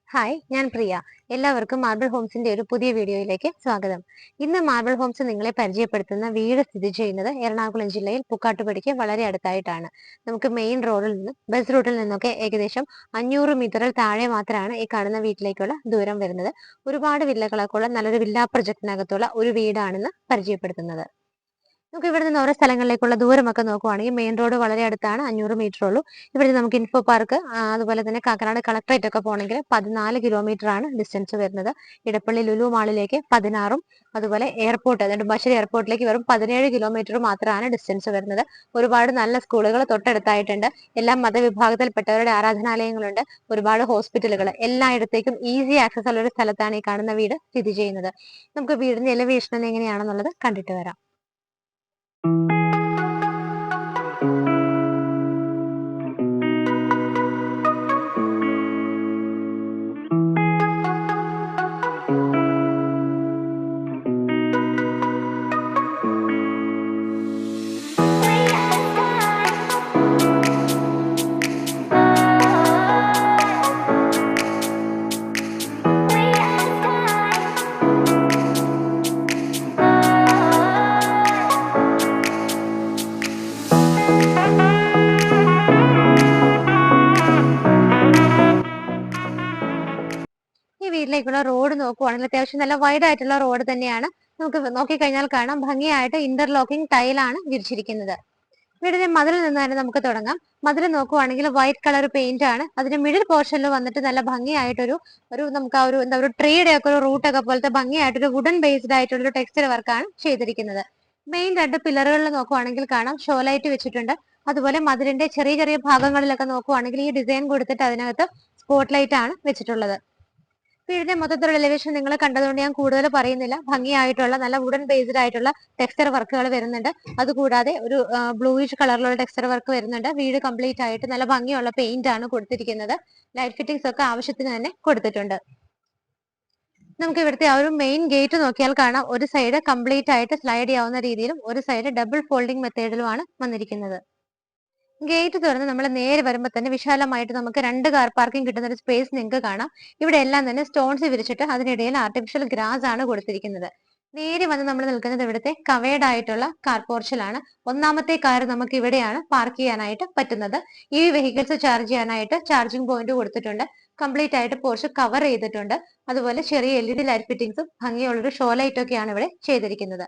Hi, ഞാൻ പ്രിയ. എല്ലാവർക്കും marble ഹോംസിന്റെ ഒരു പുതിയ വീഡിയോയിലേക്ക് സ്വാഗതം. ഇന്ന് മാർബിൾ ഹോംസ് നിങ്ങളെ പരിചയപ്പെടുത്തുന്ന വീട് സ്ഥിതി ചെയ്യുന്നത് എറണാകുളം ജില്ലയിൽ പുക്കാട്ടുപടിക്ക് വളരെ അടുത്തായിട്ടാണ്. നമുക്ക് മെയിൻ റോഡിൽ നിന്നും ബസ് റൂട്ടിൽ നിന്നൊക്കെ ഏകദേശം 500 മീറ്ററിൽ താഴെ മാത്രമാണ് ഈ കാണുന്ന വീട്ടിലേക്കുള്ള ദൂരം വരുന്നത്. ഒരുപാട് വില്ലകളൊക്കെ ഉള്ള നല്ലൊരു വില്ലാ പ്രൊജക്ടിനകത്തുള്ള ഒരു വീടാണെന്ന് പരിചയപ്പെടുത്തുന്നത്. നമുക്ക് ഇവിടെ നിന്ന് ഓരോ സ്ഥലങ്ങളിലേക്കുള്ള ദൂരമൊക്കെ നോക്കുവാണെങ്കിൽ മെയിൻ റോഡ് വളരെ അടുത്താണ്, 500 മീറ്റർ ഉള്ളൂ. ഇവിടെ നമുക്ക് ഇൻഫോ പാർക്ക്, അതുപോലെ തന്നെ കാക്കനാട് കളക്ടറേറ്റ് ഒക്കെ പോകണമെങ്കിൽ 14 കിലോമീറ്റർ ആണ് ഡിസ്റ്റൻസ് വരുന്നത്. ഇടപ്പള്ളി ലുലു മാളിലേക്ക് 16ഉം, അതുപോലെ എയർപോർട്ട് നെടുമ്പാശ്ശേരി എയർപോർട്ടിലേക്ക് വെറും 17 കിലോമീറ്റർ മാത്രമാണ് ഡിസ്റ്റൻസ് വരുന്നത്. ഒരുപാട് നല്ല സ്കൂളുകൾ തൊട്ടടുത്തായിട്ടുണ്ട്. എല്ലാ മതവിഭാഗത്തിൽപ്പെട്ടവരുടെ ആരാധനാലയങ്ങളുണ്ട്. ഒരുപാട് ഹോസ്പിറ്റലുകൾ, എല്ലായിടത്തേക്കും ഈസി ആക്സസ് ഉള്ള ഒരു സ്ഥലത്താണ് ഈ കാണുന്ന വീട് സ്ഥിതി ചെയ്യുന്നത്. നമുക്ക് വീടിന്റെ എലിവേഷൻ എങ്ങനെയാണെന്നുള്ളത് കണ്ടിട്ട് വരാം. ഈ വീട്ടിലേക്കുള്ള റോഡ് നോക്കുവാണെങ്കിൽ അത്യാവശ്യം നല്ല വൈഡ് ആയിട്ടുള്ള റോഡ് തന്നെയാണ്. നമുക്ക് നോക്കിക്കഴിഞ്ഞാൽ കാണാം, ഭംഗിയായിട്ട് ഇന്റർലോക്കിംഗ് ടൈലാണ് വിരിച്ചിരിക്കുന്നത്. വീടിന്റെ മതിലിൽ നിന്ന് തന്നെ നമുക്ക് തുടങ്ങാം. മതിൽ നോക്കുവാണെങ്കിൽ വൈറ്റ് കളർ പെയിന്റ് ആണ്. അതിന്റെ മിഡിൽ പോർഷനിൽ വന്നിട്ട് നല്ല ഭംഗിയായിട്ടൊരു നമുക്ക് ആ ഒരു ഒരു ട്രീയുടെ ഒക്കെ ഒരു റൂട്ടൊക്കെ പോലത്തെ ഭംഗിയായിട്ടൊരു വുഡൻ ബേസ്ഡ് ആയിട്ടുള്ള ഒരു ടെക്സ്ചർ വർക്കാണ് ചെയ്തിരിക്കുന്നത്. മെയിൻ 2 പില്ലറുകളിൽ നോക്കുവാണെങ്കിൽ കാണാം ഷോലൈറ്റ് വെച്ചിട്ടുണ്ട്. അതുപോലെ മതിലിന്റെ ചെറിയ ചെറിയ ഭാഗങ്ങളിലൊക്കെ നോക്കുവാണെങ്കിൽ ഈ ഡിസൈൻ കൊടുത്തിട്ട് അതിനകത്ത് സ്പോട്ട് ലൈറ്റ് ആണ് വെച്ചിട്ടുള്ളത്. വീടിന്റെ മൊത്തത്തിലുള്ള എലിവേഷൻ നിങ്ങൾ കണ്ടതുകൊണ്ട് ഞാൻ കൂടുതൽ പറയുന്നില്ല. ഭംഗിയായിട്ടുള്ള നല്ല വുഡൻ ബേസ്ഡ് ആയിട്ടുള്ള ടെക്സ്ചർ വർക്കുകൾ വരുന്നുണ്ട്. അതുകൂടാതെ ഒരു ബ്ലൂയിഷ് കളറിലുള്ള ടെക്സ്ചർ വർക്ക് വരുന്നുണ്ട്. വീട് കംപ്ലീറ്റ് ആയിട്ട് നല്ല ഭംഗിയുള്ള പെയിന്റ് ആണ് കൊടുത്തിരിക്കുന്നത്. ലൈറ്റ് ഫിറ്റിംഗ്സ് ഒക്കെ ആവശ്യത്തിന് തന്നെ കൊടുത്തിട്ടുണ്ട്. നമുക്ക് ഇവിടുത്തെ ആ ഒരു മെയിൻ ഗേറ്റ് നോക്കിയാൽ കാണാം, ഒരു സൈഡ് കംപ്ലീറ്റ് ആയിട്ട് സ്ലൈഡ് ചെയ്യാവുന്ന രീതിയിലും ഒരു സൈഡ് ഡബിൾ ഫോൾഡിംഗ് മെത്തേഡിലുമാണ് വന്നിരിക്കുന്നത്. ഗേറ്റ് തുറന്ന് നമ്മൾ നേരെ വരുമ്പോൾ തന്നെ വിശാലമായിട്ട് നമുക്ക് 2 കാർ പാർക്കിംഗ് കിട്ടുന്ന ഒരു സ്പേസ് നിങ്ങൾക്ക് കാണാം. ഇവിടെ എല്ലാം തന്നെ സ്റ്റോൺസ് വിരിച്ചിട്ട് അതിനിടയിൽ ആർട്ടിഫിഷ്യൽ ഗ്രാസ് ആണ് കൊടുത്തിരിക്കുന്നത്. നേരെ വന്ന് നമ്മൾ നിൽക്കുന്നത് ഇവിടുത്തെ കവേർഡ് ആയിട്ടുള്ള കാർ പോർച്ചിലാണ്. ഒന്നാമത്തെ കാർ നമുക്ക് ഇവിടെയാണ് പാർക്ക് ചെയ്യാനായിട്ട് പറ്റുന്നത്. ഈ വെഹിക്കിൾസ് ചാർജ് ചെയ്യാനായിട്ട് ചാർജിംഗ് പോയിന്റ് കൊടുത്തിട്ടുണ്ട്. കംപ്ലീറ്റ് ആയിട്ട് പോർച്ച് കവർ ചെയ്തിട്ടുണ്ട്. അതുപോലെ ചെറിയ LED ലൈറ്റ് ഫിറ്റിംഗ്സും ഭംഗിയുള്ളൊരു ഷോ ലൈറ്റ് ഒക്കെയാണ് ഇവിടെ ചെയ്തിരിക്കുന്നത്.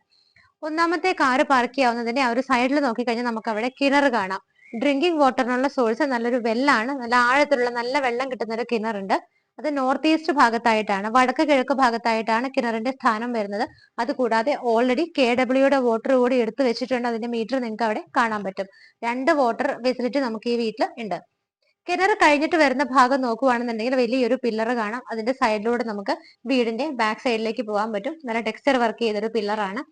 ഒന്നാമത്തെ കാർ പാർക്ക് ചെയ്യാവുന്നതിന്റെ ആ ഒരു സൈഡിൽ നോക്കിക്കഴിഞ്ഞാൽ നമുക്ക് അവിടെ കിണർ കാണാം. ഡ്രിങ്കിങ് വാട്ടറിനുള്ള സോഴ്സ് നല്ലൊരു വെല്ലാണ്. നല്ല ആഴത്തിലുള്ള നല്ല വെള്ളം കിട്ടുന്ന ഒരു കിണറുണ്ട്. അത് നോർത്ത് ഈസ്റ്റ് ഭാഗത്തായിട്ടാണ്, വടക്ക് കിഴക്ക് ഭാഗത്തായിട്ടാണ് കിണറിന്റെ സ്ഥാനം വരുന്നത്. അതുകൂടാതെ ഓൾറെഡി KWയുടെ വാട്ടർ കൂടി എടുത്തു വെച്ചിട്ടുണ്ട്. അതിന്റെ മീറ്റർ നിങ്ങൾക്ക് അവിടെ കാണാൻ പറ്റും. 2 വാട്ടർ ഫെസിലിറ്റി നമുക്ക് ഈ വീട്ടിൽ ഉണ്ട്. കിണർ കഴിഞ്ഞിട്ട് വരുന്ന ഭാഗം നോക്കുവാണെന്നുണ്ടെങ്കിൽ വലിയൊരു പില്ലർ കാണാം. അതിന്റെ സൈഡിലൂടെ നമുക്ക് വീടിന്റെ ബാക്ക് സൈഡിലേക്ക് പോകാൻ പറ്റും. നല്ല ടെക്സ്ചർ വർക്ക് ചെയ്തൊരു പില്ലറാണ്.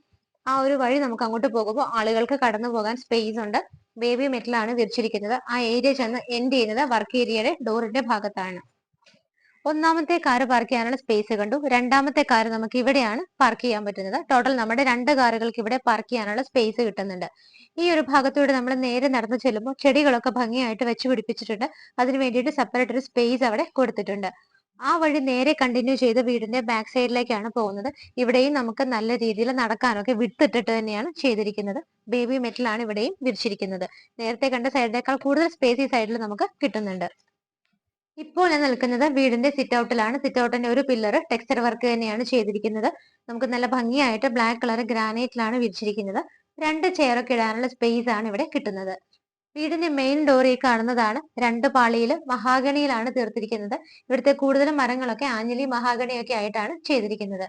ആ ഒരു വഴി നമുക്ക് അങ്ങോട്ട് പോകുമ്പോൾ ആളുകൾക്ക് കടന്നു പോകാൻ സ്പേസ് ഉണ്ട്. ബേബി മെറ്റലാണ് വിരിച്ചിരിക്കുന്നത്. ആ ഏരിയ ചെന്ന് എൻഡ് ചെയ്യുന്നത് വർക്ക് ഏരിയയുടെ ഡോറിന്റെ ഭാഗത്താണ്. ഒന്നാമത്തെ കാർ പാർക്ക് ചെയ്യാനുള്ള സ്പേസ് കണ്ടു. രണ്ടാമത്തെ കാർ നമുക്ക് ഇവിടെയാണ് പാർക്ക് ചെയ്യാൻ പറ്റുന്നത്. ടോട്ടൽ നമ്മുടെ 2 കാറുകൾക്ക് ഇവിടെ പാർക്ക് ചെയ്യാനുള്ള സ്പേസ് കിട്ടുന്നുണ്ട്. ഈ ഒരു ഭാഗത്തൂടെ നമ്മൾ നേരെ നടന്നു ചെല്ലുമ്പോൾ ചെടികളൊക്കെ ഭംഗിയായിട്ട് വെച്ച് പിടിപ്പിച്ചിട്ടുണ്ട്. അതിന് വേണ്ടിയിട്ട് സെപ്പറേറ്റ് ഒരു സ്പേസ് അവിടെ കൊടുത്തിട്ടുണ്ട്. ആ വഴി നേരെ കണ്ടിന്യൂ ചെയ്ത് വീടിന്റെ ബാക്ക് സൈഡിലേക്കാണ് പോകുന്നത്. ഇവിടെയും നമുക്ക് നല്ല രീതിയിൽ നടക്കാനൊക്കെ വിട്ടിട്ടിട്ട് തന്നെയാണ് ചെയ്തിരിക്കുന്നത്. ബേബി മെറ്റലാണ് ഇവിടെയും വിരിച്ചിരിക്കുന്നത്. നേരത്തെ കണ്ട സൈഡിനേക്കാൾ കൂടുതൽ സ്പേസ് ഈ സൈഡിൽ നമുക്ക് കിട്ടുന്നുണ്ട്. ഇപ്പോൾ ഞാൻ നിൽക്കുന്നത് വീടിന്റെ സിറ്റ് ഔട്ടിലാണ്. സിറ്റ് ഔട്ടിന്റെ ഒരു പില്ലർ ടെക്സ്ചർ വർക്ക് തന്നെയാണ് ചെയ്തിരിക്കുന്നത്. നമുക്ക് നല്ല ഭംഗിയായിട്ട് ബ്ലാക്ക് കളർ ഗ്രാനൈറ്റിലാണ് വിരിച്ചിരിക്കുന്നത്. 2 ചെയറൊക്കെ ഇടാനുള്ള സ്പേസ് ആണ് ഇവിടെ കിട്ടുന്നത്. വീടിന്റെ മെയിൻ ഡോർ ഈ കാണുന്നതാണ്. 2 പാളിയിൽ മഹാഗണിയിലാണ് തീർത്തിരിക്കുന്നത്. ഇവിടുത്തെ കൂടുതലും മരങ്ങളൊക്കെ ആഞ്ഞിലി മഹാഗണിയൊക്കെ ആയിട്ടാണ് ചെയ്തിരിക്കുന്നത്.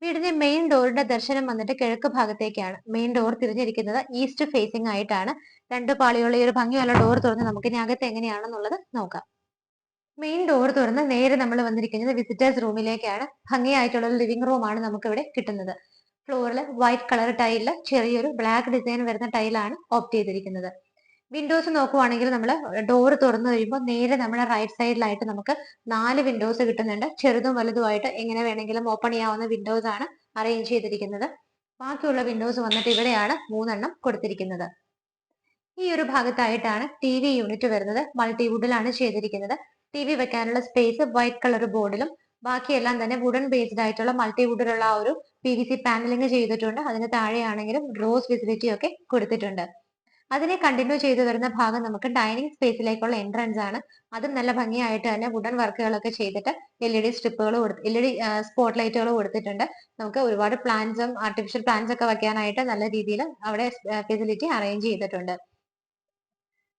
വീടിന്റെ മെയിൻ ഡോറിന്റെ ദർശനം വന്നിട്ട് കിഴക്ക് ഭാഗത്തേക്കാണ്. മെയിൻ ഡോർ തിരിഞ്ഞിരിക്കുന്നത് ഈസ്റ്റ് ഫേസിംഗ് ആയിട്ടാണ്. 2 പാളിയുള്ള ഈ ഒരു ഭംഗിയുള്ള ഡോർ തുറന്ന് നമുക്ക് ഇനി അകത്ത് എങ്ങനെയാണെന്നുള്ളത് നോക്കാം. മെയിൻ ഡോർ തുറന്ന് നേരെ നമ്മൾ വന്നിരിക്കുന്നത് വിസിറ്റേഴ്സ് റൂമിലേക്കാണ്. ഭംഗിയായിട്ടുള്ള ഒരു ലിവിംഗ് റൂം ആണ് നമുക്ക് ഇവിടെ കിട്ടുന്നത്. ഫ്ലോറിൽ വൈറ്റ് കളർ ടൈലില് ചെറിയൊരു ബ്ലാക്ക് ഡിസൈൻ വരുന്ന ടൈലാണ് ഓപ്റ്റ് ചെയ്തിരിക്കുന്നത്. വിൻഡോസ് നോക്കുവാണെങ്കിൽ നമ്മൾ ഡോർ തുറന്നു കഴിയുമ്പോൾ നേരെ നമ്മുടെ റൈറ്റ് സൈഡിലായിട്ട് നമുക്ക് 4 വിൻഡോസ് കിട്ടുന്നുണ്ട്. ചെറുതും വലുതുമായിട്ട് എങ്ങനെ വേണമെങ്കിലും ഓപ്പൺ ചെയ്യാവുന്ന വിൻഡോസ് ആണ് അറേഞ്ച് ചെയ്തിരിക്കുന്നത്. ബാക്കിയുള്ള വിൻഡോസ് വന്നിട്ട് ഇവിടെയാണ് 3 എണ്ണം കൊടുത്തിരിക്കുന്നത്. ഈ ഒരു ഭാഗത്തായിട്ടാണ് ടി വി യൂണിറ്റ് വരുന്നത്. മൾട്ടിവുഡിലാണ് ചെയ്തിരിക്കുന്നത്. ടി വി വെക്കാനുള്ള സ്പേസ് വൈറ്റ് കളർ ബോർഡിലും ബാക്കിയെല്ലാം തന്നെ വുഡൻ ബേസ്ഡ് ആയിട്ടുള്ള മൾട്ടിവുഡിലുള്ള ആ ഒരു PVC പാനലിംഗ് ചെയ്തിട്ടുണ്ട്. അതിന് താഴെയാണെങ്കിലും റോസ് ഫെസിലിറ്റി ഒക്കെ കൊടുത്തിട്ടുണ്ട്. അതിനെ കണ്ടിന്യൂ ചെയ്തു വരുന്ന ഭാഗം നമുക്ക് ഡൈനിങ് സ്പേസിലേക്കുള്ള എൻട്രൻസ് ആണ്. അതും നല്ല ഭംഗിയായിട്ട് തന്നെ വുഡൻ വർക്കുകളൊക്കെ ചെയ്തിട്ട് LED സ്ട്രിപ്പുകൾ LED സ്പോട്ട് ലൈറ്റുകൾ കൊടുത്തിട്ടുണ്ട്. നമുക്ക് ഒരുപാട് പ്ലാന്റ്സും ആർട്ടിഫിഷ്യൽ പ്ലാന്റ്സ് ഒക്കെ വെക്കാനായിട്ട് നല്ല രീതിയിൽ അവിടെ ഫെസിലിറ്റി അറേഞ്ച് ചെയ്തിട്ടുണ്ട്.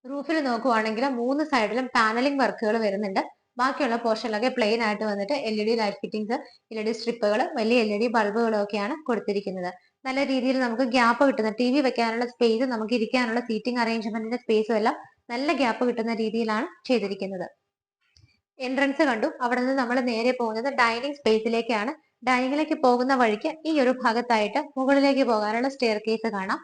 റൂഫിൽ നോക്കുവാണെങ്കിൽ 3 സൈഡിലും പാനലിംഗ് വർക്കുകൾ വരുന്നുണ്ട്. ബാക്കിയുള്ള പോർഷനിലൊക്കെ പ്ലെയിൻ ആയിട്ട് വന്നിട്ട് LED ലൈറ്റ് ഫിറ്റിംഗ്സ്, LED സ്ട്രിപ്പുകൾ, വലിയ LED ബൾബുകളും ഒക്കെയാണ് കൊടുത്തിരിക്കുന്നത്. നല്ല രീതിയിൽ നമുക്ക് ഗ്യാപ്പ് കിട്ടുന്ന ടി വി വെക്കാനുള്ള സ്പേസ്, നമുക്ക് ഇരിക്കാനുള്ള സീറ്റിംഗ് അറേഞ്ച്മെന്റിന്റെ സ്പേസും എല്ലാം നല്ല ഗ്യാപ്പ് കിട്ടുന്ന രീതിയിലാണ് ചെയ്തിരിക്കുന്നത്. എൻട്രൻസ് കണ്ടു. അവിടെ നിന്ന് നമ്മൾ നേരെ പോകുന്നത് ഡൈനിങ് സ്പേസിലേക്കാണ്. ഡൈനിങ്ങിലേക്ക് പോകുന്ന വഴിക്ക് ഈ ഒരു ഭാഗത്തായിട്ട് മുകളിലേക്ക് പോകാനുള്ള സ്റ്റെയർ കേസ് കാണാം.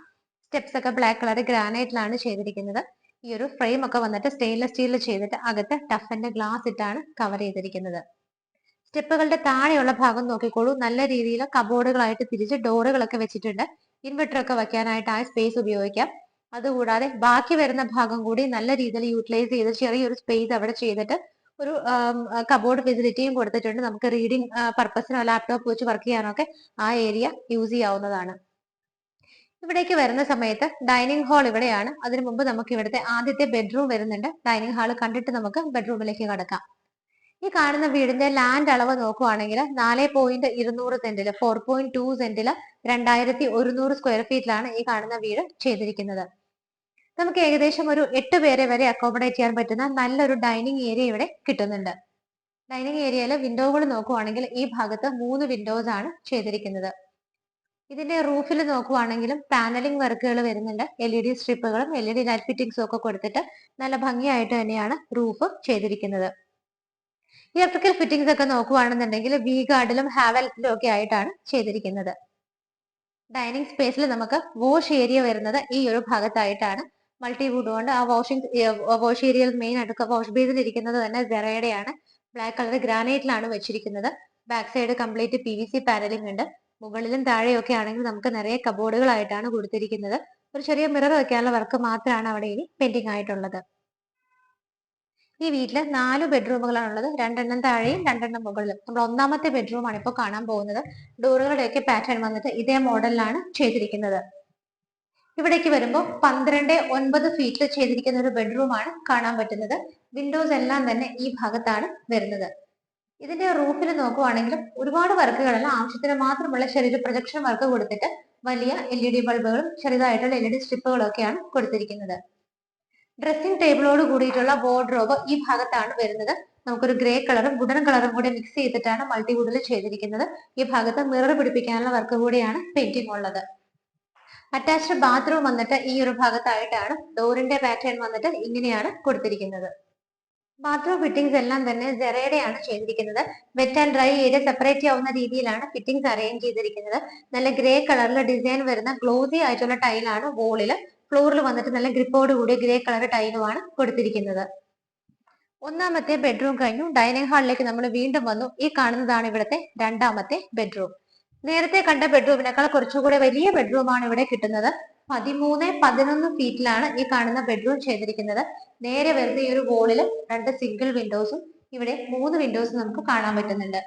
സ്റ്റെപ്സ് ഒക്കെ ബ്ലാക്ക് കളർ ഗ്രാനൈറ്റിലാണ് ചെയ്തിരിക്കുന്നത്. ഈ ഒരു ഫ്രെയിം ഒക്കെ വന്നിട്ട് സ്റ്റെയിൻലെസ് സ്റ്റീലിൽ ചെയ്തിട്ട് അകത്ത് ടഫന്റെ ഗ്ലാസ് ഇട്ടാണ് കവർ ചെയ്തിരിക്കുന്നത്. സ്റ്റെപ്പുകളുടെ താഴെയുള്ള ഭാഗം നോക്കിക്കോളൂ. നല്ല രീതിയിൽ കബോർഡുകളായിട്ട് തിരിച്ച് ഡോറുകളൊക്കെ വെച്ചിട്ടുണ്ട്. ഇൻവെർട്ടർ ഒക്കെ വെക്കാനായിട്ട് ആ സ്പേസ് ഉപയോഗിക്കാം. അതുകൂടാതെ ബാക്കി വരുന്ന ഭാഗം കൂടി നല്ല രീതിയിൽ യൂട്ടിലൈസ് ചെയ്ത് ചെറിയൊരു സ്പേസ് അവിടെ ചെയ്തിട്ട് ഒരു കബോർഡ് ഫെസിലിറ്റിയും കൊടുത്തിട്ടുണ്ട്. നമുക്ക് റീഡിംഗ് പർപ്പസിനോ ലാപ്ടോപ്പ് വെച്ച് വർക്ക് ചെയ്യാനൊക്കെ ആ ഏരിയ യൂസ് ചെയ്യാവുന്നതാണ്. ഇവിടേക്ക് വരുന്ന സമയത്ത് ഡൈനിങ് ഹാൾ ഇവിടെയാണ്. അതിനു മുമ്പ് നമുക്ക് ഇവിടുത്തെ ആദ്യത്തെ ബെഡ്റൂം വരുന്നുണ്ട്. ഡൈനിങ് ഹാൾ കണ്ടിട്ട് നമുക്ക് ബെഡ്റൂമിലേക്ക് കടക്കാം. ഈ കാണുന്ന വീടിന്റെ ലാൻഡ് അളവ് നോക്കുവാണെങ്കിൽ 4.200 സെന്റില് 4.2 സെന്റില് 2100 സ്ക്വയർ ഫീറ്റിലാണ് ഈ കാണുന്ന വീട് ചെയ്തിരിക്കുന്നത്. നമുക്ക് ഏകദേശം ഒരു 8 പേരെ വരെ അക്കോമഡേറ്റ് ചെയ്യാൻ പറ്റുന്ന നല്ലൊരു ഡൈനിങ് ഏരിയ ഇവിടെ കിട്ടുന്നുണ്ട്. ഡൈനിങ് ഏരിയയിലെ വിൻഡോകൾ നോക്കുവാണെങ്കിൽ ഈ ഭാഗത്ത് 3 വിൻഡോസ് ആണ് ചെയ്തിരിക്കുന്നത്. ഇതിന്റെ റൂഫിൽ നോക്കുവാണെങ്കിലും പാനലിംഗ് വർക്കുകൾ വരുന്നുണ്ട്. LED സ്ട്രിപ്പുകളും LED ലൈറ്റ് ഫിറ്റിംഗ്സും ഒക്കെ കൊടുത്തിട്ട് നല്ല ഭംഗിയായിട്ട് തന്നെയാണ് റൂഫ് ചെയ്തിരിക്കുന്നത്. ഇലക്ട്രിക്കൽ ഫിറ്റിംഗ്സ് ഒക്കെ നോക്കുവാണെന്നുണ്ടെങ്കിൽ വി ഗാർഡിലും ഹാവൽസിലും ഒക്കെ ആയിട്ടാണ് ചെയ്തിരിക്കുന്നത്. ഡൈനിങ് സ്പേസിൽ നമുക്ക് വാഷ് ഏരിയ വരുന്നത് ഈ ഒരു ഭാഗത്തായിട്ടാണ്. മൾട്ടിവുഡ് കൊണ്ട് ആ വാഷ് ഏരിയയിൽ മെയിൻ ആയിട്ട് വാഷ് ബേസിൽ ഇരിക്കുന്നത് തന്നെ സെറയുടെയാണ്. ബ്ലാക്ക് കളർ ഗ്രാനൈറ്റിലാണ് വെച്ചിരിക്കുന്നത്. Back side complete PVC panelling ഉണ്ട്. മുകളിലും താഴെയൊക്കെ ആണെങ്കിൽ നമുക്ക് നിറയെ കബോർഡുകളായിട്ടാണ് കൊടുത്തിരിക്കുന്നത്. ഒരു ചെറിയ മിറർ വെക്കാനുള്ള വർക്ക് മാത്രമാണ് അവിടെ ഇനി പെൻഡിങ് ആയിട്ടുള്ളത്. ഈ വീട്ടില് 4 ബെഡ്റൂമുകളാണ് ഉള്ളത്. 2 താഴെയും 2 മുകളിലും. നമ്മൾ ഒന്നാമത്തെ ബെഡ്റൂം ആണ് ഇപ്പോൾ കാണാൻ പോകുന്നത്. ഡോറുകളുടെയൊക്കെ പാറ്റേൺ വന്നിട്ട് ഇതേ മോഡലിലാണ് ചെയ്തിരിക്കുന്നത്. ഇവിടേക്ക് വരുമ്പോൾ 12.9 ഫീറ്റിൽ ചെയ്തിരിക്കുന്ന ഒരു ബെഡ്റൂം ആണ് കാണാൻ പറ്റുന്നത്. വിൻഡോസ് എല്ലാം തന്നെ ഈ ഭാഗത്താണ് വരുന്നത്. ഇതിന്റെ റൂഫിൽ നോക്കുവാണെങ്കിലും ഒരുപാട് വർക്കുകളല്ല, ആവശ്യത്തിന് മാത്രമുള്ള ചെറിയൊരു പ്രൊജക്ഷൻ വർക്ക് കൊടുത്തിട്ട് വലിയ LED ബൾബുകളും ചെറുതായിട്ടുള്ള LED സ്ട്രിപ്പുകളും ഒക്കെയാണ് കൊടുത്തിരിക്കുന്നത്. ഡ്രസ്സിംഗ് ടേബിളോട് കൂടിയിട്ടുള്ള വാർഡ്രോബ് ഈ ഭാഗത്താണ് വരുന്നത്. നമുക്കൊരു ഗ്രേ കളറും വുഡൻ കളറും കൂടി മിക്സ് ചെയ്തിട്ടാണ് മൾട്ടിവുഡിൽ ചെയ്തിരിക്കുന്നത്. ഈ ഭാഗത്ത് മിറർ പിടിപ്പിക്കാനുള്ള വർക്ക് കൂടിയാണ് പെയിന്റിംഗ് ഉള്ളത്. അറ്റാച്ച്ഡ് ബാത്റൂം വന്നിട്ട് ഈ ഒരു ഭാഗത്തായിട്ടാണ്. ഡോറിന്റെ പാറ്റേൺ വന്നിട്ട് ഇങ്ങനെയാണ് കൊടുത്തിരിക്കുന്നത്. ബാത്റൂം ഫിറ്റിംഗ്സ് എല്ലാം തന്നെ സെറയുടെയാണ് ചെയ്തിരിക്കുന്നത്. Wet and dry area separate ആവുന്ന രീതിയിലാണ് ഫിറ്റിംഗ്സ് അറേഞ്ച് ചെയ്തിരിക്കുന്നത്. നല്ല ഗ്രേ കളറിൽ ഡിസൈൻ വരുന്ന ഗ്ലോസി ആയിട്ടുള്ള ടൈലാണ് വോളില്. ഫ്ലോറിൽ വന്നിട്ട് നല്ല ഗ്രിപ്പോട് കൂടിയ ഗ്രേ കളർ ടൈലുമാണ് കൊടുത്തിരിക്കുന്നത്. ഒന്നാമത്തെ ബെഡ്റൂം കഴിഞ്ഞു. ഡൈനിങ് ഹാളിലേക്ക് നമ്മൾ വീണ്ടും വന്നു. ഈ കാണുന്നതാണ് ഇവിടുത്തെ രണ്ടാമത്തെ ബെഡ്റൂം. നേരത്തെ കണ്ട ബെഡ്റൂമിനേക്കാൾ കുറച്ചുകൂടെ വലിയ ബെഡ്റൂമാണ് ഇവിടെ കിട്ടുന്നത്. 13-11 ഫീറ്റിലാണ് ഈ കാണുന്ന ബെഡ്റൂം ചെയ്തിരിക്കുന്നത്. നേരെ വരുന്ന ഈ ഒരു വോളില് 2 സിംഗിൾ വിൻഡോസും ഇവിടെ 3 വിൻഡോസും നമുക്ക് കാണാൻ പറ്റുന്നുണ്ട്.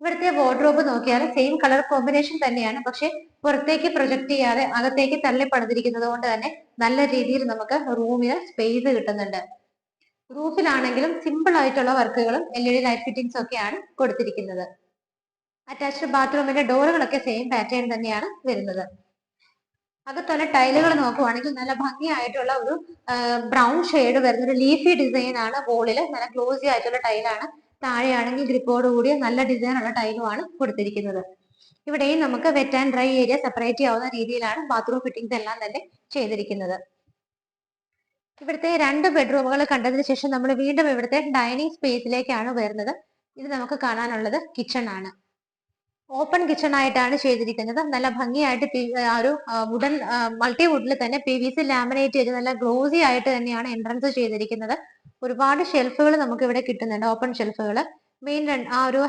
ഇവിടുത്തെ വാർഡ്രോബ് നോക്കിയാൽ സെയിം കളർ കോമ്പിനേഷൻ തന്നെയാണ്. പക്ഷെ പുറത്തേക്ക് പ്രൊജക്ട് ചെയ്യാതെ അകത്തേക്ക് തള്ളി പണിതിരിക്കുന്നത് കൊണ്ട് തന്നെ നല്ല രീതിയിൽ നമുക്ക് റൂമിന് സ്പേസ് കിട്ടുന്നുണ്ട്. റൂഫിലാണെങ്കിലും സിമ്പിൾ ആയിട്ടുള്ള വർക്കുകളും LED ലൈറ്റ് ഫിറ്റിംഗ്സും ഒക്കെയാണ് കൊടുത്തിരിക്കുന്നത്. അറ്റാച്ച്ഡ് ബാത്റൂമിന്റെ ഡോറുകളൊക്കെ സെയിം പാറ്റേൺ തന്നെയാണ് വരുന്നത്. അകത്തുള്ള ടൈലുകൾ നോക്കുവാണെങ്കിൽ നല്ല ഭംഗിയായിട്ടുള്ള ഒരു ബ്രൗൺ ഷെയ്ഡ് വരുന്ന ഒരു ലീഫി ഡിസൈൻ ആണ്. വോളില് നല്ല ഗ്ലോസി ആയിട്ടുള്ള ടൈലാണ്. താഴെയാണെങ്കിൽ ഗ്രിപ്പോട് കൂടിയ നല്ല ഡിസൈൻ ഉള്ള ടൈലുമാണ് കൊടുത്തിരിക്കുന്നത്. ഇവിടെയും നമുക്ക് wet and dry area separate ചെയ്യാവുന്ന രീതിയിലാണ് ബാത്റൂം ഫിറ്റിംഗ്സ് എല്ലാം തന്നെ ചെയ്തിരിക്കുന്നത്. ഇവിടുത്തെ 2 ബെഡ്റൂമുകൾ കണ്ടതിന് ശേഷം നമ്മൾ വീണ്ടും ഇവിടുത്തെ ഡൈനിങ് സ്പേസിലേക്കാണ് വരുന്നത്. ഇത് നമുക്ക് കാണാനുള്ളത് കിച്ചൺ ആണ്. ഓപ്പൺ കിച്ചൺ ആയിട്ടാണ് ചെയ്തിരിക്കുന്നത്. നല്ല ഭംഗിയായിട്ട് ഒരു വുഡൻ മൾട്ടിവുഡിൽ തന്നെ PVC ലാമിനേറ്റ് ചെയ്ത് നല്ല ഗ്ലോസി ആയിട്ട് തന്നെയാണ് എൻട്രൻസ് ചെയ്തിരിക്കുന്നത്. ഒരുപാട് ഷെൽഫുകൾ നമുക്ക് ഇവിടെ കിട്ടുന്നുണ്ട്. ഓപ്പൺ ഷെൽഫുകൾ. മെയിൻ ആ ഒരു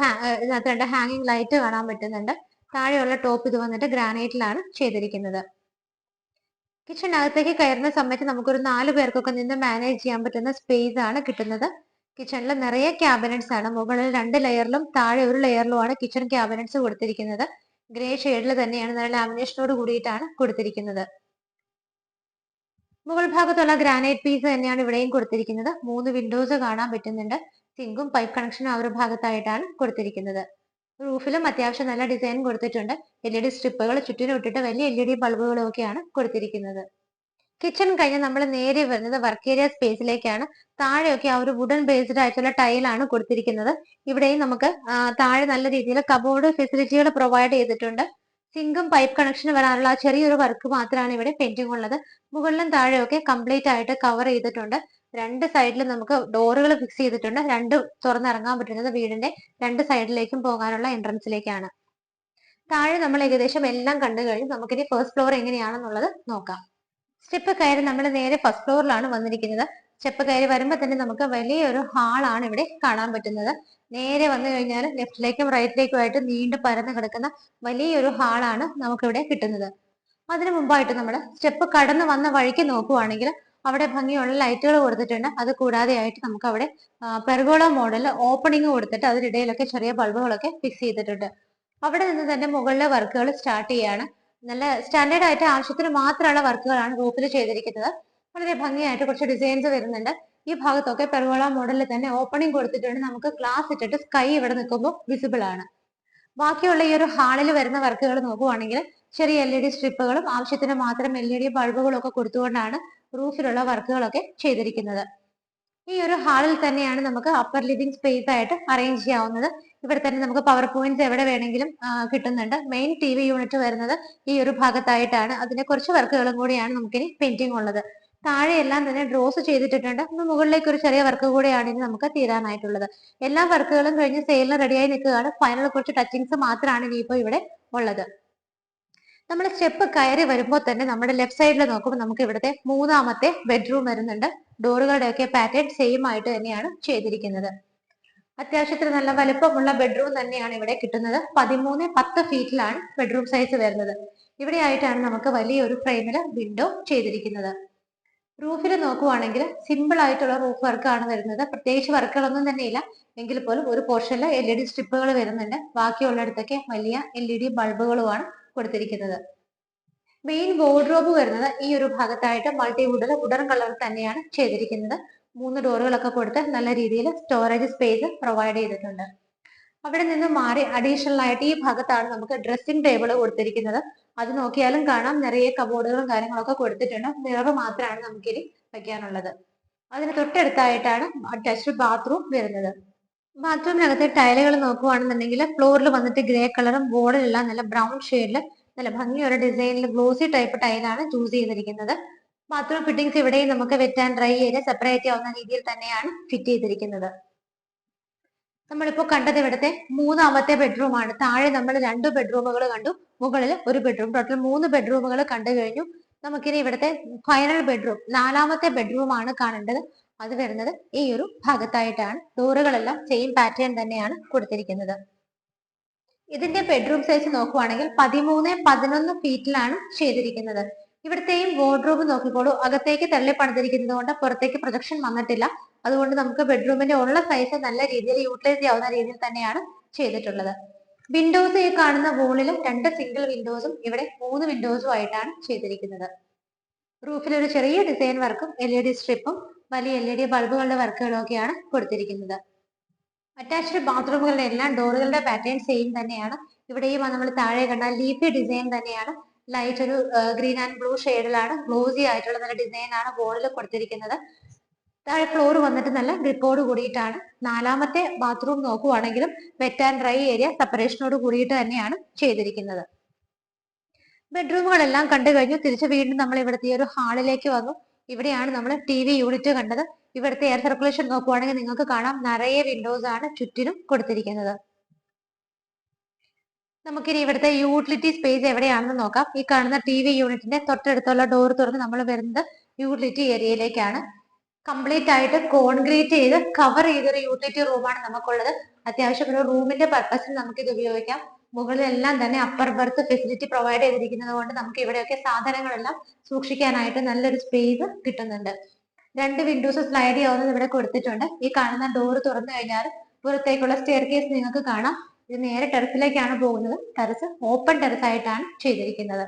ഇതിനകത്ത് 2 ഹാങ്ങിങ് ലൈറ്റ് കാണാൻ പറ്റുന്നുണ്ട്. താഴെയുള്ള ടോപ്പ് ഇത് വന്നിട്ട് ഗ്രാനൈറ്റിലാണ് ചെയ്തിരിക്കുന്നത്. കിച്ചണിനകത്തേക്ക് കയറുന്ന സമയത്ത് നമുക്കൊരു 4 പേർക്കൊക്കെ നിന്ന് മാനേജ് ചെയ്യാൻ പറ്റുന്ന സ്പേസ് ആണ് കിട്ടുന്നത്. കിച്ചണിൽ നിറയെ ക്യാബിനറ്റ്സ് ആണ്. മുകളിൽ 2 ലെയറിലും താഴെ ഒരു ലെയറിലുമാണ് കിച്ചൺ ക്യാബിനറ്റ്സ് കൊടുത്തിരിക്കുന്നത്. ഗ്രേ ഷെയ്ഡിൽ തന്നെയാണ്, നല്ല ലാമിനേഷനോട് കൂടിയിട്ടാണ് കൊടുത്തിരിക്കുന്നത്. മുകൾ ഭാഗത്തുള്ള ഗ്രാനൈറ്റ് പീസ് തന്നെയാണ് ഇവിടെയും കൊടുത്തിരിക്കുന്നത്. 3 വിൻഡോസ് കാണാൻ പറ്റുന്നുണ്ട്. സിങ്കും പൈപ്പ് കണക്ഷനും ആ ഒരു ഭാഗത്തായിട്ടാണ് കൊടുത്തിരിക്കുന്നത്. റൂഫിലും അത്യാവശ്യം നല്ല ഡിസൈൻ കൊടുത്തിട്ടുണ്ട്. LED സ്ട്രിപ്പുകൾ ചുറ്റിനും ഇട്ടിട്ട് വലിയ LED ബൾബുകളും ഒക്കെയാണ് കൊടുത്തിരിക്കുന്നത്. കിച്ചൺ കഴിഞ്ഞ് നമ്മൾ നേരെ വരുന്നത് വർക്ക് ഏരിയ സ്പേസിലേക്കാണ്. താഴെയൊക്കെ ആ ഒരു വുഡൻ ബേസ്ഡ് ആയിട്ടുള്ള ടൈലാണ് കൊടുത്തിരിക്കുന്നത്. ഇവിടെയും നമുക്ക് താഴെ നല്ല രീതിയിൽ കബോർഡ് ഫെസിലിറ്റികൾ പ്രൊവൈഡ് ചെയ്തിട്ടുണ്ട്. സിങ്കും പൈപ്പ് കണക്ഷനും വരാനുള്ള ചെറിയൊരു വർക്ക് മാത്രമാണ് ഇവിടെ പെൻഡിങ് ഉള്ളത്. മുകളിലും താഴെയൊക്കെ കംപ്ലീറ്റ് ആയിട്ട് കവർ ചെയ്തിട്ടുണ്ട്. 2 സൈഡിലും നമുക്ക് ഡോറുകൾ ഫിക്സ് ചെയ്തിട്ടുണ്ട്. 2 തുറന്നിറങ്ങാൻ പറ്റുന്നത് വീടിന്റെ 2 സൈഡിലേക്കും പോകാനുള്ള എൻട്രൻസിലേക്കാണ്. താഴെ നമ്മൾ ഏകദേശം എല്ലാം കണ്ടു കഴിഞ്ഞു. നമുക്കിനി ഫസ്റ്റ് ഫ്ലോർ എങ്ങനെയാണെന്നുള്ളത് നോക്കാം. സ്റ്റെപ്പ് കയറി നമ്മൾ നേരെ ഫസ്റ്റ് ഫ്ലോറിലാണ് വന്നിരിക്കുന്നത്. സ്റ്റെപ്പ് കയറി വരുമ്പോൾ തന്നെ നമുക്ക് വലിയൊരു ഹാളാണ് ഇവിടെ കാണാൻ പറ്റുന്നത്. നേരെ വന്നു കഴിഞ്ഞാൽ ലെഫ്റ്റിലേക്കും റൈറ്റിലേക്കുമായിട്ട് നീണ്ടു പരന്ന് കിടക്കുന്ന വലിയൊരു ഹാളാണ് നമുക്കിവിടെ കിട്ടുന്നത്. അതിനു മുമ്പായിട്ട് നമ്മൾ സ്റ്റെപ്പ് കടന്നു വന്ന വഴിക്ക് നോക്കുവാണെങ്കിൽ അവിടെ ഭംഗിയുള്ള ലൈറ്റുകൾ കൊടുത്തിട്ടുണ്ട്. അത് കൂടാതെ ആയിട്ട് നമുക്ക് അവിടെ പെർഗോള മോഡൽ ഓപ്പണിംഗ് കൊടുത്തിട്ട് അതിനിടയിലൊക്കെ ചെറിയ ബൾബുകളൊക്കെ ഫിക്സ് ചെയ്തിട്ടുണ്ട്. അവിടെ നിന്ന് തന്നെ മുകളിലെ വർക്കുകൾ സ്റ്റാർട്ട് ചെയ്യാണ്. നല്ല സ്റ്റാൻഡേർഡ് ആയിട്ട് ആവശ്യത്തിന് മാത്രമുള്ള വർക്കുകളാണ് റൂഫിൽ ചെയ്തിരിക്കുന്നത്. വളരെ ഭംഗിയായിട്ട് കുറച്ച് ഡിസൈൻസ് വരുന്നുണ്ട്. ഈ ഭാഗത്തൊക്കെ പെർഗോള മോഡലിൽ തന്നെ ഓപ്പണിംഗ് കൊടുത്തിട്ടുണ്ട്. നമുക്ക് ഗ്ലാസ് ഇട്ടിട്ട് സ്കൈ ഇവിടെ നിൽക്കുമ്പോൾ വിസിബിൾ ആണ്. ബാക്കിയുള്ള ഈ ഒരു ഹാളിൽ വരുന്ന വർക്കുകൾ നോക്കുവാണെങ്കിൽ ചെറിയ LED സ്ട്രിപ്പുകളും ആവശ്യത്തിന് മാത്രം LED ബൾബുകളും ഒക്കെ കൊടുത്തുകൊണ്ടാണ് റൂഫിലുള്ള വർക്കുകളൊക്കെ ചെയ്തിരിക്കുന്നത്. ഈ ഒരു ഹാളിൽ തന്നെയാണ് നമുക്ക് അപ്പർ ലിവിംഗ് സ്പേസ് ആയിട്ട് അറേഞ്ച് ചെയ്യാവുന്നത്. ഇവിടെ തന്നെ നമുക്ക് പവർ പോയിന്റ്സ് എവിടെ വേണമെങ്കിലും കിട്ടുന്നുണ്ട്. മെയിൻ TV യൂണിറ്റ് വരുന്നത് ഈ ഒരു ഭാഗത്തായിട്ടാണ്. അതിന്റെ കുറച്ച് വർക്കുകളും കൂടിയാണ് നമുക്കിനി പെയിന്റിംഗ് ഉള്ളത്. താഴെയെല്ലാം തന്നെ ഡ്രോസ് ചെയ്തിട്ടിട്ടുണ്ട്. മുകളിലേക്ക് ഒരു ചെറിയ വർക്ക് കൂടിയാണ് ഇനി നമുക്ക് തീരാനായിട്ടുള്ളത്. എല്ലാ വർക്കുകളും കഴിഞ്ഞ് സെയിലിന് റെഡിയായി നിൽക്കുകയാണ്. ഫൈനൽ കുറച്ച് ടച്ചിങ്സ് മാത്രമാണ് ഇനിയിപ്പോൾ ഇവിടെ ഉള്ളത്. നമ്മൾ സ്റ്റെപ്പ് കയറി വരുമ്പോൾ തന്നെ നമ്മുടെ ലെഫ്റ്റ് സൈഡിൽ നോക്കുമ്പോൾ നമുക്ക് ഇവിടുത്തെ 3ാമത്തെ ബെഡ്റൂം വരുന്നുണ്ട്. ഡോറുകളുടെയൊക്കെ പാറ്റേൺ സെയിം ആയിട്ട് തന്നെയാണ് ചെയ്തിരിക്കുന്നത്. അത്യാവശ്യത്തിന് നല്ല വലുപ്പമുള്ള ബെഡ്റൂം തന്നെയാണ് ഇവിടെ കിട്ടുന്നത്. 13-10 ഫീറ്റിലാണ് ബെഡ്റൂം സൈസ് വരുന്നത്. ഇവിടെ ആയിട്ടാണ് നമുക്ക് വലിയൊരു ഫ്രെയിമില് വിൻഡോ ചെയ്തിരിക്കുന്നത്. റൂഫിൽ നോക്കുവാണെങ്കിൽ സിമ്പിൾ ആയിട്ടുള്ള റൂഫ് വർക്കാണ് വരുന്നത്. പ്രത്യേകിച്ച് വർക്കുകളൊന്നും തന്നെ ഇല്ല. എങ്കിൽ പോലും ഒരു പോർഷനിൽ LED സ്ട്രിപ്പുകൾ വരുന്നുണ്ട്. ബാക്കിയുള്ളിടത്തൊക്കെ വലിയ LED ബൾബുകളുമാണ് കൊടുത്തിരിക്കുന്നത്. മെയിൻ വാർഡ്രോബ് വരുന്നത് ഈ ഒരു ഭാഗത്തായിട്ട് മൾട്ടിവുഡിൽ വുഡൻ കളർ തന്നെയാണ് ചെയ്തിരിക്കുന്നത്. 3 ഡോറുകളൊക്കെ കൊടുത്ത് നല്ല രീതിയിൽ സ്റ്റോറേജ് സ്പേസ് പ്രൊവൈഡ് ചെയ്തിട്ടുണ്ട്. അവിടെ നിന്ന് മാറി അഡീഷണൽ ആയിട്ട് ഈ ഭാഗത്താണ് നമുക്ക് ഡ്രസ്സിംഗ് ടേബിൾ കൊടുത്തിരിക്കുന്നത്. അത് നോക്കിയാലും കാണാം നിറയെ കബോർഡുകളും കാര്യങ്ങളൊക്കെ കൊടുത്തിട്ടുണ്ട്. മിറർ മാത്രമാണ് നമുക്കിനി വയ്ക്കാനുള്ളത്. അതിന് തൊട്ടടുത്തായിട്ടാണ് അറ്റാച്ച്ഡ് ബാത്റൂം വരുന്നത്. ബാത്റൂമിനകത്തെ ടൈലുകൾ നോക്കുവാണെന്നുണ്ടെങ്കിൽ ഫ്ലോറിൽ വന്നിട്ട് ഗ്രേ കളറും ബോർഡിലെല്ലാം നല്ല ബ്രൗൺ ഷെയ്ഡിൽ നല്ല ഭംഗിയുള്ള ഡിസൈനിൽ ഗ്ലോസി ടൈപ്പ് ടൈലാണ് ചൂസ് ചെയ്തിരിക്കുന്നത്. ബാത്റൂം ഫിറ്റിംഗ്സ് ഇവിടെയും നമുക്ക് wet and dry area separate ആവുന്ന രീതിയിൽ തന്നെയാണ് ഫിറ്റ് ചെയ്തിരിക്കുന്നത്. നമ്മളിപ്പോൾ കണ്ടത് ഇവിടുത്തെ 3ാമത്തെ ബെഡ്റൂം ആണ്. താഴെ നമ്മൾ 2 ബെഡ്റൂമുകൾ കണ്ടു, മുകളിൽ ഒരു ബെഡ്റൂം. ടോട്ടൽ 3 ബെഡ്റൂമുകൾ കണ്ടു കഴിഞ്ഞു. നമുക്കിനി ഇവിടുത്തെ ഫൈനൽ ബെഡ്റൂം 4ാമത്തെ ബെഡ്റൂം ആണ് കാണേണ്ടത്. അത് വരുന്നത് ഈ ഒരു ഭാഗത്തായിട്ടാണ്. ഡോറുകളെല്ലാം സെയിം പാറ്റേൺ തന്നെയാണ് കൊടുത്തിരിക്കുന്നത്. ഇതിന്റെ ബെഡ്റൂം സൈസ് നോക്കുവാണെങ്കിൽ 13-11 ഫീറ്റിലാണ് ചെയ്തിരിക്കുന്നത്. ഇവിടുത്തെയും വാർഡ്രോബ് നോക്കിക്കോളൂ. അകത്തേക്ക് തള്ളി പണിതിരിക്കുന്നത് കൊണ്ട് പുറത്തേക്ക് പ്രൊജക്ഷൻ വന്നിട്ടില്ല. അതുകൊണ്ട് നമുക്ക് ബെഡ്റൂമിന്റെ ഉള്ള സൈസ് നല്ല രീതിയിൽ യൂട്ടിലൈസ് ചെയ്യാവുന്ന രീതിയിൽ തന്നെയാണ് ചെയ്തിട്ടുള്ളത്. വിൻഡോസ് ഈ കാണുന്ന വോളിൽ 2 സിംഗിൾ വിൻഡോസും ഇവിടെ 3 വിൻഡോസും ആയിട്ടാണ് ചെയ്തിരിക്കുന്നത്. റൂഫിൽ ഒരു ചെറിയ ഡിസൈൻ വർക്കും LED സ്ട്രിപ്പും വലിയ LED ബൾബുകളുടെ വർക്കുകളും ഒക്കെയാണ് കൊടുത്തിരിക്കുന്നത്. അറ്റാച്ച്ഡ് ബാത്റൂമുകളുടെ എല്ലാം ഡോറുകളുടെ പാറ്റേൺ സെയിം തന്നെയാണ്. ഇവിടെയും നമ്മൾ താഴെ കണ്ട ലീഫി ഡിസൈൻ തന്നെയാണ്. ലൈറ്റ് ഒരു ഗ്രീൻ ആൻഡ് ബ്ലൂ ഷെയ്ഡിലാണ് ഗ്ലോസി ആയിട്ടുള്ള നല്ല ഡിസൈൻ ആണ് ബോർഡിൽ കൊടുത്തിരിക്കുന്നത്. താഴെ ഫ്ലോർ വന്നിട്ട് നല്ല ഗ്രിപ്പോട് കൂടിയിട്ടാണ്. 4ാമത്തെ ബാത്റൂം നോക്കുവാണെങ്കിലും വെറ്റ് ആൻഡ് ഡ്രൈ ഏരിയ സെപ്പറേഷനോട് കൂടിയിട്ട് തന്നെയാണ് ചെയ്തിരിക്കുന്നത്. ബെഡ്റൂമുകളെല്ലാം കണ്ടു കഴിഞ്ഞു. തിരിച്ച് വീണ്ടും നമ്മൾ ഇവിടുത്തെ ഈ ഒരു ഹാളിലേക്ക് വന്നു. ഇവിടെയാണ് നമ്മൾ TV യൂണിറ്റ് കണ്ടത്. ഇവിടുത്തെ എയർ സർക്കുലേഷൻ നോക്കുവാണെങ്കിൽ നിങ്ങൾക്ക് കാണാം നിറയെ വിൻഡോസ് ആണ് ചുറ്റിനും കൊടുത്തിരിക്കുന്നത്. നമുക്കിനി ഇവിടുത്തെ യൂട്ടിലിറ്റി സ്പേസ് എവിടെയാണെന്ന് നോക്കാം. ഈ കാണുന്ന TV യൂണിറ്റിന്റെ തൊട്ടടുത്തുള്ള ഡോർ തുറന്ന് നമ്മൾ വരുന്നത് യൂട്ടിലിറ്റി ഏരിയയിലേക്കാണ്. കംപ്ലീറ്റ് ആയിട്ട് കോൺക്രീറ്റ് ചെയ്ത് കവർ ചെയ്തൊരു യൂട്ടിലിറ്റി റൂമാണ് നമുക്കുള്ളത്. അത്യാവശ്യം ഒരു റൂമിന്റെ പർപ്പസിൽ നമുക്ക് ഇത് ഉപയോഗിക്കാം. മുകളിലെല്ലാം തന്നെ അപ്പർ ബർത്ത് ഫെസിലിറ്റി പ്രൊവൈഡ് ചെയ്തിരിക്കുന്നത് കൊണ്ട് നമുക്ക് ഇവിടെയൊക്കെ സാധനങ്ങളെല്ലാം സൂക്ഷിക്കാനായിട്ട് നല്ലൊരു സ്പേസ് കിട്ടുന്നുണ്ട്. 2 വിൻഡോസ് സ്ലൈഡ് ചെയ്യാവുന്നത് ഇവിടെ കൊടുത്തിട്ടുണ്ട്. ഈ കാണുന്ന ഡോർ തുറന്നു കഴിഞ്ഞാൽ പുറത്തേക്കുള്ള സ്റ്റെയർ കേസ് നിങ്ങൾക്ക് കാണാം. ഇത് നേരെ ടെറസിലേക്കാണ് പോകുന്നത്. ടെറസ് ഓപ്പൺ ടെറസ് ആയിട്ടാണ് ചെയ്തിരിക്കുന്നത്.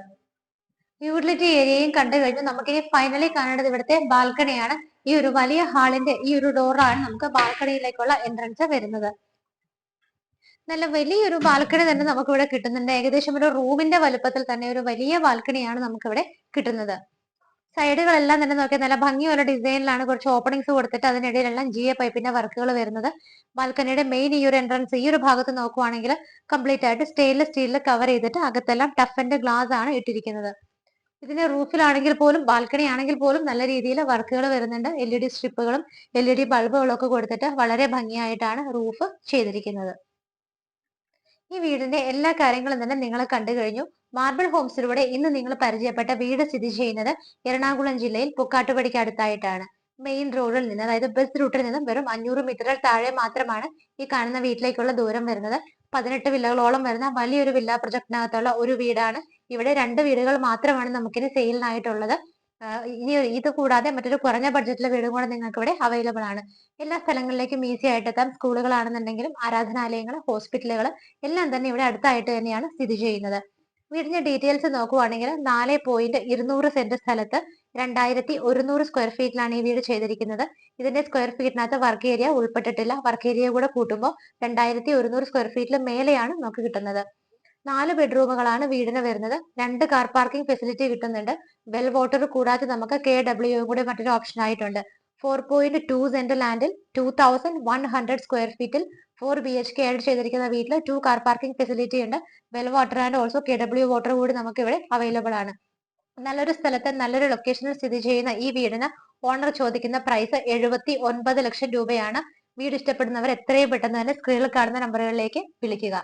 യൂട്ടിലിറ്റി ഏരിയയും കണ്ടു കഴിഞ്ഞു. നമുക്കിനി ഫൈനലി കാണേണ്ടത് ഇവിടുത്തെ ബാൽക്കണിയാണ്. ഈ ഒരു വലിയ ഹാളിന്റെ ഈ ഒരു ഡോറാണ് നമുക്ക് ബാൽക്കണിയിലേക്കുള്ള എൻട്രൻസ് വരുന്നത്. നല്ല വലിയൊരു ബാൽക്കണി തന്നെ നമുക്ക് ഇവിടെ കിട്ടുന്നുണ്ട്. ഏകദേശം ഒരു റൂമിന്റെ വലുപ്പത്തിൽ തന്നെ ഒരു വലിയ ബാൽക്കണിയാണ് നമുക്ക് ഇവിടെ കിട്ടുന്നത്. സൈഡുകളെല്ലാം തന്നെ നോക്കിയാൽ നല്ല ഭംഗിയുള്ള ഡിസൈനിലാണ് കുറച്ച് ഓപ്പണിങ്സ് കൊടുത്തിട്ട് അതിനിടയിലെല്ലാം GA പൈപ്പിന്റെ വർക്കുകൾ വരുന്നത്. ബാൽക്കണിയുടെ മെയിൻ ഈ ഒരു എൻട്രൻസ് ഈ ഒരു ഭാഗത്ത് നോക്കുവാണെങ്കിൽ കംപ്ലീറ്റ് ആയിട്ട് സ്റ്റെയിൻലെസ് സ്റ്റീലിൽ കവർ ചെയ്തിട്ട് അകത്തെല്ലാം ടഫ് ആൻഡ് ഗ്ലാസ് ആണ് ഇട്ടിരിക്കുന്നത്. ഇതിന്റെ റൂഫിലാണെങ്കിൽ പോലും ബാൽക്കണി ആണെങ്കിൽ പോലും നല്ല രീതിയിൽ വർക്കുകൾ വരുന്നുണ്ട്. LED സ്ട്രിപ്പുകളും LED ബൾബുകളും ഒക്കെ കൊടുത്തിട്ട് വളരെ ഭംഗിയായിട്ടാണ് റൂഫ് ചെയ്തിരിക്കുന്നത്. ഈ വീടിന്റെ എല്ലാ കാര്യങ്ങളും തന്നെ നിങ്ങൾ കണ്ടു കഴിഞ്ഞു. മാർബിൾ ഹോംസിലൂടെ ഇന്ന് നിങ്ങൾ പരിചയപ്പെട്ട വീട് സ്ഥിതി ചെയ്യുന്നത് എറണാകുളം ജില്ലയിൽ പുക്കാട്ടുപടിക്ക് അടുത്തായിട്ടാണ്. മെയിൻ റോഡിൽ നിന്ന്, അതായത് ബസ് റൂട്ടിൽ നിന്നും വെറും 500 മീറ്റർ താഴെ മാത്രമാണ് ഈ കാണുന്ന വീട്ടിലേക്കുള്ള ദൂരം വരുന്നത്. 18 വില്ലകളോളം വരുന്ന വലിയൊരു വില്ല പ്രൊജക്ടിനകത്തുള്ള ഒരു വീടാണ്. ഇവിടെ 2 വീടുകൾ മാത്രമാണ് നമുക്കിനി സെയിലിനായിട്ടുള്ളത്. ഇനി ഇത് കൂടാതെ മറ്റൊരു കുറഞ്ഞ ബഡ്ജറ്റിലെ വീടും കൂടെ നിങ്ങൾക്ക് ഇവിടെ അവൈലബിൾ ആണ്. എല്ലാ സ്ഥലങ്ങളിലേക്കും ഈസി ആയിട്ട് എത്താം. സ്കൂളുകളാണെന്നുണ്ടെങ്കിലും ആരാധനാലയങ്ങൾ, ഹോസ്പിറ്റലുകൾ എല്ലാം തന്നെ ഇവിടെ അടുത്തായിട്ട് തന്നെയാണ് സ്ഥിതി ചെയ്യുന്നത്. വീടിന്റെ ഡീറ്റെയിൽസ് നോക്കുവാണെങ്കിൽ 4.200 സെന്റ് സ്ഥലത്ത് 2100 സ്ക്വയർ ഫീറ്റിലാണ് ഈ വീട് ചെയ്തിരിക്കുന്നത്. ഇതിന്റെ സ്ക്വയർ ഫീറ്റിനകത്ത് വർക്ക് ഏരിയ ഉൾപ്പെട്ടിട്ടില്ല. വർക്ക് ഏരിയ കൂടെ കൂട്ടുമ്പോൾ 2100 സ്ക്വയർ ഫീറ്റിൽ മേലെയാണ് നമുക്ക് കിട്ടുന്നത്. 4 ബെഡ്റൂമുകളാണ് വീടിന് വരുന്നത്. 2 കാർ പാർക്കിംഗ് ഫെസിലിറ്റി കിട്ടുന്നുണ്ട്. വെൽ വാട്ടർ കൂടാതെ നമുക്ക് KW കൂടെ മറ്റൊരു ഓപ്ഷൻ ആയിട്ടുണ്ട്. 4.2 സെന്റ് ലാൻഡിൽ 2100 സ്ക്വയർ ഫീറ്റിൽ 4 BHK ആയിട്ട് ചെയ്തിരിക്കുന്ന വീട്ടിൽ 2 കാർ പാർക്കിംഗ് ഫെസിലിറ്റി ഉണ്ട്. Well water and also KW water കൂടി നമുക്ക് ഇവിടെ അവൈലബിൾ ആണ്. നല്ലൊരു സ്ഥലത്ത് നല്ലൊരു ലൊക്കേഷനിൽ സ്ഥിതി ചെയ്യുന്ന ഈ വീടിന് ഓണർ ചോദിക്കുന്ന പ്രൈസ് 79 ലക്ഷം രൂപയാണ്. വീട് ഇഷ്ടപ്പെടുന്നവർ എത്രയും പെട്ടെന്ന് തന്നെ സ്ക്രീനിൽ കാണുന്ന നമ്പറുകളിലേക്ക് വിളിക്കുക.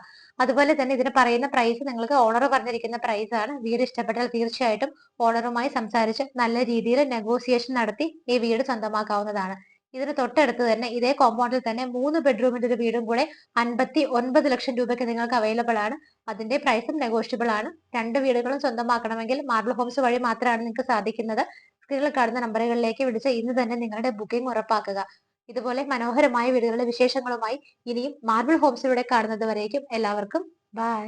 അതുപോലെ തന്നെ ഇതിന് പറയുന്ന പ്രൈസ് നിങ്ങൾക്ക് ഓണർ പറഞ്ഞിരിക്കുന്ന പ്രൈസ് ആണ്. വീട് ഇഷ്ടപ്പെട്ടാൽ തീർച്ചയായിട്ടും ഓണറുമായി സംസാരിച്ച് നല്ല രീതിയിൽ നെഗോസിയേഷൻ നടത്തി ഈ വീട് സ്വന്തമാക്കാവുന്നതാണ്. ഇതിന് തൊട്ടടുത്ത് തന്നെ ഇതേ കോമ്പൗണ്ടിൽ തന്നെ 3 ബെഡ്റൂമിന്റെ ഒരു വീടും കൂടെ 59 ലക്ഷം രൂപയ്ക്ക് നിങ്ങൾക്ക് അവൈലബിൾ ആണ്. അതിന്റെ പ്രൈസും നെഗോഷ്യബിൾ ആണ്. 2 വീടുകളും സ്വന്തമാക്കണമെങ്കിൽ മാർബിൾ ഹോംസ് വഴി മാത്രമാണ് നിങ്ങൾക്ക് സാധിക്കുന്നത്. സ്ക്രീനിൽ കാണുന്ന നമ്പറുകളിലേക്ക് വിളിച്ച് ഇന്ന് തന്നെ നിങ്ങളുടെ ബുക്കിംഗ് ഉറപ്പാക്കുക. ഇതുപോലെ മനോഹരമായ വീടുകളുടെ വിശേഷങ്ങളുമായി ഇനിയും മാർബിൾ ഹോംസിലൂടെ കാണുന്നത് വരേക്കും എല്ലാവർക്കും ബൈ.